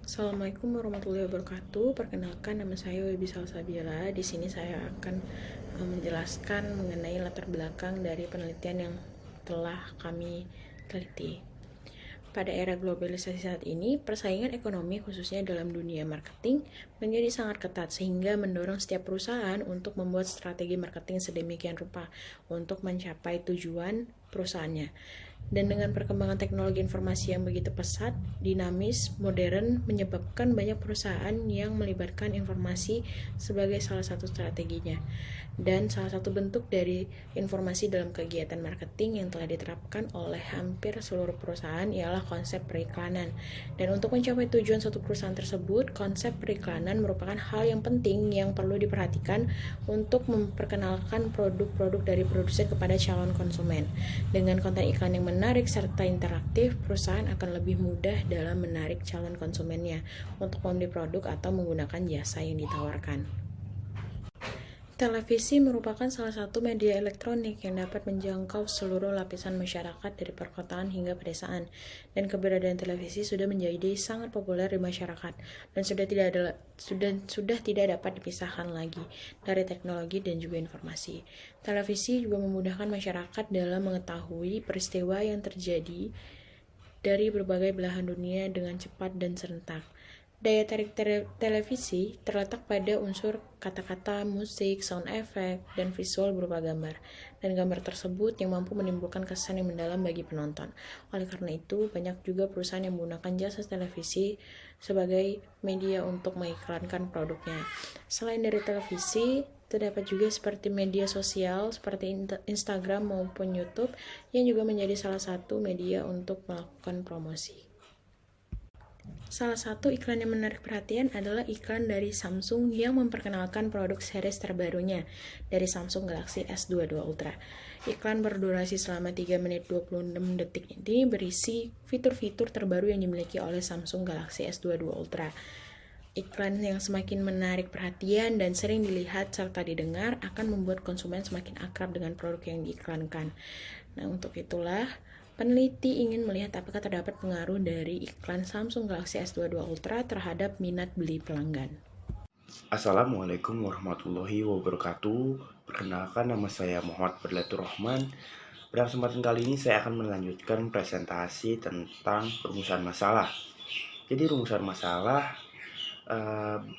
Assalamualaikum warahmatullahi wabarakatuh. Perkenalkan, nama saya Webi Salsabila. Di sini saya akan menjelaskan mengenai latar belakang dari penelitian yang telah kami teliti. Pada era globalisasi saat ini, persaingan ekonomi khususnya dalam dunia marketing menjadi sangat ketat sehingga mendorong setiap perusahaan untuk membuat strategi marketing sedemikian rupa untuk mencapai tujuan perusahaannya. Dan dengan perkembangan teknologi informasi yang begitu pesat, dinamis, modern, menyebabkan banyak perusahaan yang melibatkan informasi sebagai salah satu strateginya. Dan salah satu bentuk dari informasi dalam kegiatan marketing yang telah diterapkan oleh hampir seluruh perusahaan ialah konsep periklanan. Dan untuk mencapai tujuan suatu perusahaan tersebut, konsep periklanan merupakan hal yang penting yang perlu diperhatikan untuk memperkenalkan produk-produk dari produsen kepada calon konsumen. Dengan konten iklan yang menarik serta interaktif, perusahaan akan lebih mudah dalam menarik calon konsumennya untuk membeli produk atau menggunakan jasa yang ditawarkan. Televisi merupakan salah satu media elektronik yang dapat menjangkau seluruh lapisan masyarakat dari perkotaan hingga pedesaan, dan keberadaan televisi sudah menjadi sangat populer di masyarakat dan sudah tidak dapat dipisahkan lagi dari teknologi dan juga informasi. Televisi juga memudahkan masyarakat dalam mengetahui peristiwa yang terjadi dari berbagai belahan dunia dengan cepat dan serentak. Daya tarik televisi terletak pada unsur kata-kata, musik, sound effect, dan visual berupa gambar. Dan gambar tersebut yang mampu menimbulkan kesan yang mendalam bagi penonton. Oleh karena itu, banyak juga perusahaan yang menggunakan jasa televisi sebagai media untuk mengiklankan produknya. Selain dari televisi, terdapat juga seperti media sosial seperti Instagram maupun YouTube yang juga menjadi salah satu media untuk melakukan promosi. Salah satu iklan yang menarik perhatian adalah iklan dari Samsung yang memperkenalkan produk series terbarunya dari Samsung Galaxy S22 Ultra. Iklan berdurasi selama 3 menit 26 detik ini berisi fitur-fitur terbaru yang dimiliki oleh Samsung Galaxy S22 Ultra. Iklan yang semakin menarik perhatian dan sering dilihat serta didengar akan membuat konsumen semakin akrab dengan produk yang diiklankan. Nah, untuk itulah peneliti ingin melihat apakah terdapat pengaruh dari iklan Samsung Galaxy S22 Ultra terhadap minat beli pelanggan. Assalamualaikum warahmatullahi wabarakatuh. Perkenalkan, nama saya Muhammad Berlatur Rahman. Pada kesempatan kali ini saya akan melanjutkan presentasi tentang rumusan masalah. Jadi rumusan masalah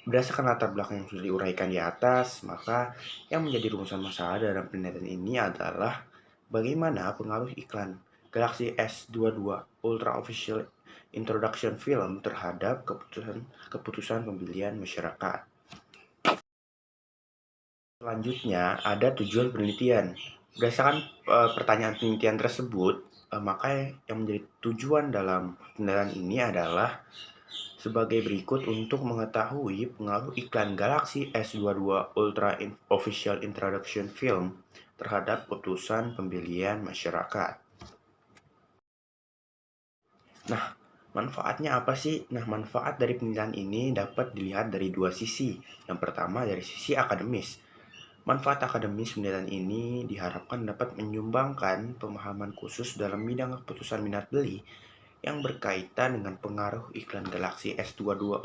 berdasarkan latar belakang yang sudah diuraikan di atas, maka yang menjadi rumusan masalah dalam penelitian ini adalah bagaimana pengaruh iklan Galaxy S22 Ultra Official Introduction Film terhadap keputusan pembelian masyarakat. Selanjutnya, ada tujuan penelitian. Berdasarkan pertanyaan penelitian tersebut, maka yang menjadi tujuan dalam penelitian ini adalah sebagai berikut: untuk mengetahui pengaruh iklan Galaxy S22 Ultra Official Introduction Film terhadap keputusan pembelian masyarakat. Nah, manfaatnya apa sih? Nah, manfaat dari penelitian ini dapat dilihat dari dua sisi. Yang pertama dari sisi akademis. Manfaat akademis penelitian ini diharapkan dapat menyumbangkan pemahaman khusus dalam bidang keputusan minat beli yang berkaitan dengan pengaruh iklan Galaxy S22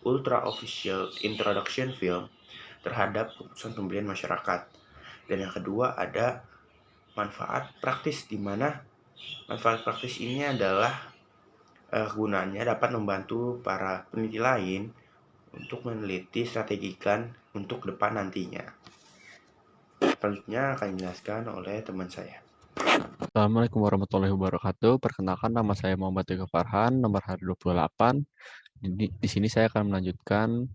Ultra Official Introduction Film terhadap keputusan pembelian masyarakat. Dan yang kedua ada manfaat praktis, di mana manfaat praktis ini adalah gunanya dapat membantu para peneliti lain untuk meneliti strategi iklan untuk depan nantinya. Selanjutnya akan dijelaskan oleh teman saya. Assalamualaikum warahmatullahi wabarakatuh. Perkenalkan, nama saya Muhammad Teguh Farhan, nomor hari 28. Di sini saya akan melanjutkan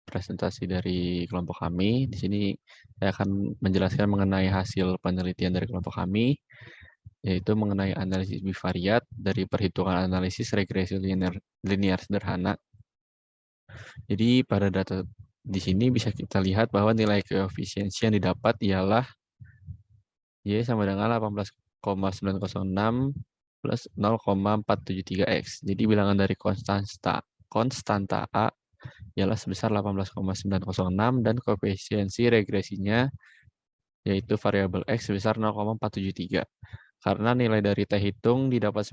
presentasi dari kelompok kami. Di sini saya akan menjelaskan mengenai hasil penelitian dari kelompok kami, yaitu mengenai analisis bivariat dari perhitungan analisis regresi linear sederhana. Jadi pada data di sini bisa kita lihat bahwa nilai koefisiensi yang didapat ialah Y sama dengan 18,906 plus 0,473X. Jadi bilangan dari konstanta A ialah sebesar 18,906 dan koefisiensi regresinya yaitu variabel X sebesar 0,473. Karena nilai dari T hitung didapat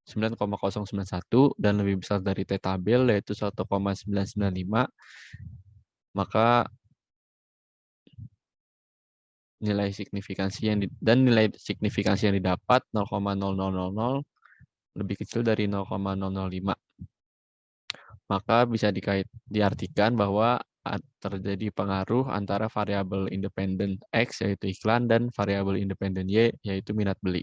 9,091 dan lebih besar dari T-tabel yaitu 1,995, maka nilai signifikansi yang didapat 0,0000 lebih kecil dari 0,005. Maka bisa diartikan bahwa terjadi pengaruh antara variabel independen X yaitu iklan dan variabel independen Y yaitu minat beli.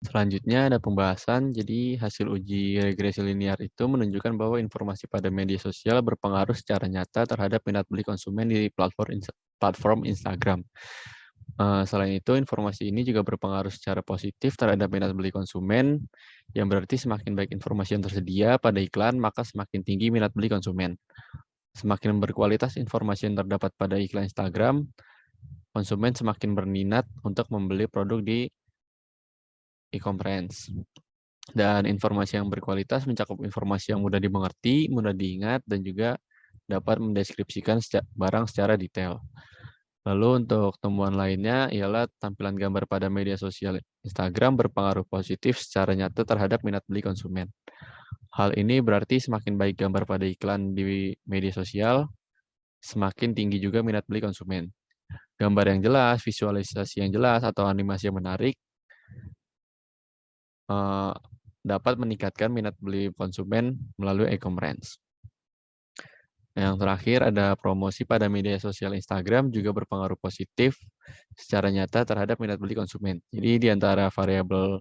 Selanjutnya ada pembahasan, jadi hasil uji regresi linear itu menunjukkan bahwa informasi pada media sosial berpengaruh secara nyata terhadap minat beli konsumen di platform Instagram. Selain itu, informasi ini juga berpengaruh secara positif terhadap minat beli konsumen, yang berarti semakin baik informasi yang tersedia pada iklan, maka semakin tinggi minat beli konsumen. Semakin berkualitas informasi yang terdapat pada iklan Instagram, konsumen semakin berminat untuk membeli produk di e-commerce. Dan informasi yang berkualitas mencakup informasi yang mudah dimengerti, mudah diingat, dan juga dapat mendeskripsikan barang secara detail. Lalu untuk temuan lainnya ialah tampilan gambar pada media sosial Instagram berpengaruh positif secara nyata terhadap minat beli konsumen. Hal ini berarti semakin baik gambar pada iklan di media sosial, semakin tinggi juga minat beli konsumen. Gambar yang jelas, visualisasi yang jelas, atau animasi yang menarik dapat meningkatkan minat beli konsumen melalui e-commerce. Yang terakhir ada promosi pada media sosial Instagram juga berpengaruh positif secara nyata terhadap minat beli konsumen. Jadi di antara variabel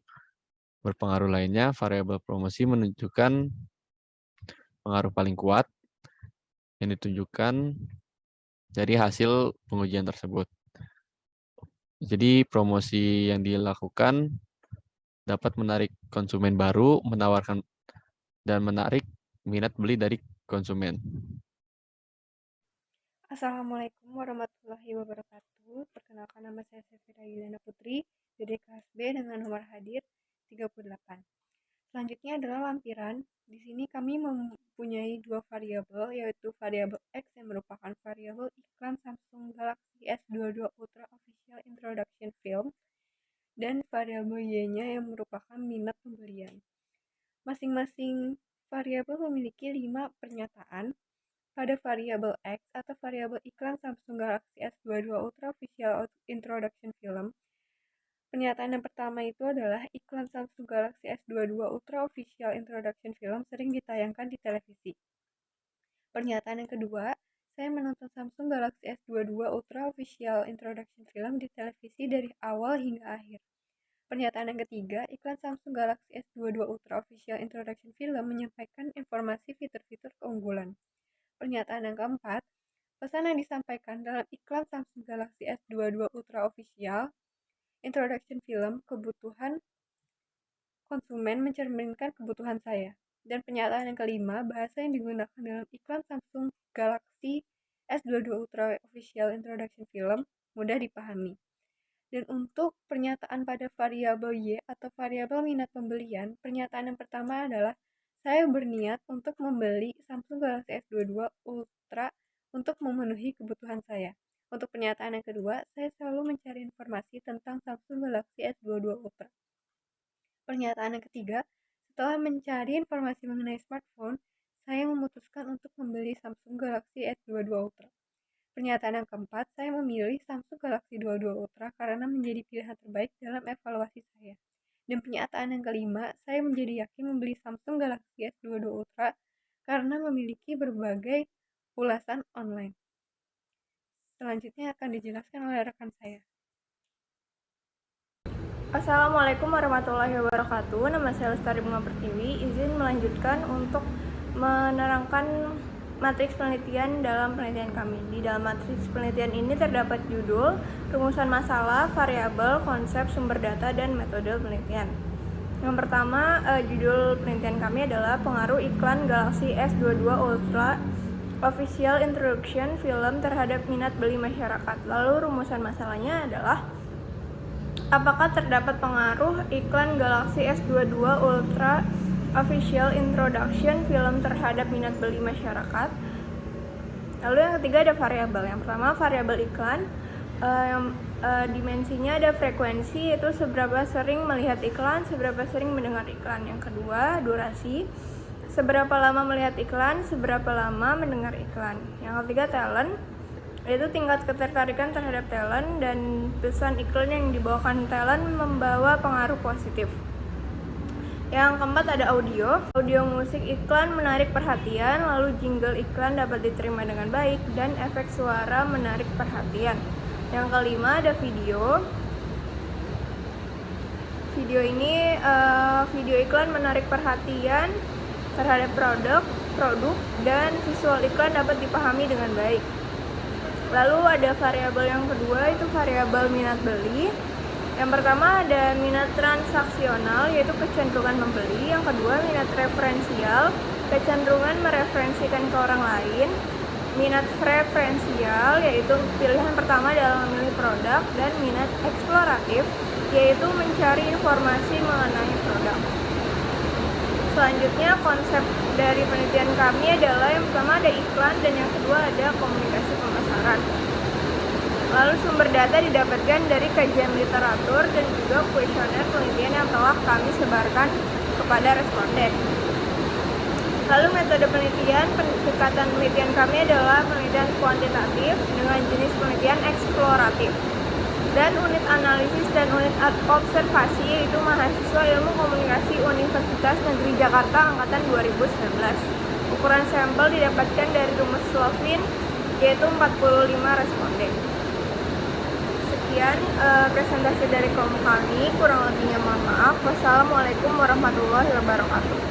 berpengaruh lainnya, variabel promosi menunjukkan pengaruh paling kuat yang ditunjukkan dari hasil pengujian tersebut. Jadi promosi yang dilakukan dapat menarik konsumen baru, menawarkan dan menarik minat beli dari konsumen. Assalamualaikum warahmatullahi wabarakatuh. Perkenalkan, nama saya Sefira Yuliana Putri dari kelas B dengan nomor hadir 38. Selanjutnya adalah lampiran. Di sini kami mempunyai dua variabel, yaitu variabel X yang merupakan variabel iklan Samsung Galaxy S22 Ultra Official Introduction Film dan variabel Y-nya yang merupakan minat pembelian. Masing-masing variabel memiliki 5 pernyataan. Pada variabel X atau variabel iklan Samsung Galaxy S22 Ultra Official Introduction Film, pernyataan yang pertama itu adalah iklan Samsung Galaxy S22 Ultra Official Introduction Film sering ditayangkan di televisi. Pernyataan yang kedua, saya menonton Samsung Galaxy S22 Ultra Official Introduction Film di televisi dari awal hingga akhir. Pernyataan yang ketiga, iklan Samsung Galaxy S22 Ultra Official Introduction Film menyampaikan informasi fitur-fitur keunggulan. Pernyataan yang keempat, pesan yang disampaikan dalam iklan Samsung Galaxy S22 Ultra Official Introduction Film kebutuhan konsumen mencerminkan kebutuhan saya. Dan pernyataan yang kelima, bahasa yang digunakan dalam iklan Samsung Galaxy S22 Ultra Official Introduction Film mudah dipahami. Dan untuk pernyataan pada variabel Y atau variabel minat pembelian, pernyataan yang pertama adalah saya berniat untuk membeli Samsung Galaxy S22 Ultra untuk memenuhi kebutuhan saya. Untuk pernyataan yang kedua, saya selalu mencari informasi tentang Samsung Galaxy S22 Ultra. Pernyataan yang ketiga, setelah mencari informasi mengenai smartphone, saya memutuskan untuk membeli Samsung Galaxy S22 Ultra. Pernyataan yang keempat, saya memilih Samsung Galaxy S22 Ultra karena menjadi pilihan terbaik dalam evaluasi saya. Dan pernyataan yang kelima, saya menjadi yakin membeli Samsung Galaxy S22 Ultra karena memiliki berbagai ulasan online. Selanjutnya akan dijelaskan oleh rekan saya. Assalamualaikum warahmatullahi wabarakatuh. Nama saya Lestari Bunga Pertiwi. Izin melanjutkan untuk menerangkan matriks penelitian dalam penelitian kami. Di dalam matriks penelitian ini terdapat judul, rumusan masalah, variabel, konsep, sumber data, dan metode penelitian. Yang pertama, judul penelitian kami adalah pengaruh iklan Galaxy S22 Ultra Official Introduction Film terhadap minat beli masyarakat. Lalu rumusan masalahnya adalah, apakah terdapat pengaruh iklan Galaxy S22 Ultra Official Introduction Film terhadap minat beli masyarakat. Lalu yang ketiga ada variabel. Yang pertama variabel iklan. Yang Dimensinya ada frekuensi, yaitu seberapa sering melihat iklan, seberapa sering mendengar iklan. Yang kedua, durasi, seberapa lama melihat iklan, seberapa lama mendengar iklan. Yang ketiga, talent, yaitu tingkat ketertarikan terhadap talent dan pesan iklan yang dibawakan talent membawa pengaruh positif. Yang keempat ada audio musik iklan menarik perhatian, lalu jingle iklan dapat diterima dengan baik, dan efek suara menarik perhatian. Yang kelima ada video ini video iklan menarik perhatian terhadap produk dan visual iklan dapat dipahami dengan baik. Lalu ada variabel yang kedua, itu variabel minat beli. Yang pertama ada minat transaksional, yaitu kecenderungan membeli. Yang kedua minat referensial, kecenderungan mereferensikan ke orang lain. Minat preferensial, yaitu pilihan pertama dalam memilih produk. Dan minat eksploratif, yaitu mencari informasi mengenai produk. Selanjutnya konsep dari penelitian kami adalah yang pertama ada iklan dan yang kedua ada komunikasi pemasaran. Lalu sumber data didapatkan dari kajian literatur dan juga kuesioner penelitian yang telah kami sebarkan kepada responden. Lalu metode penelitian, pendekatan penelitian kami adalah penelitian kuantitatif dengan jenis penelitian eksploratif. Dan unit analisis dan unit observasi yaitu mahasiswa ilmu komunikasi Universitas Negeri Jakarta angkatan 2019. Ukuran sampel didapatkan dari rumus Slovin yaitu 45 responden. Sekian presentasi dari kelompok kami, kurang lebihnya mohon maaf. Wassalamualaikum warahmatullahi wabarakatuh.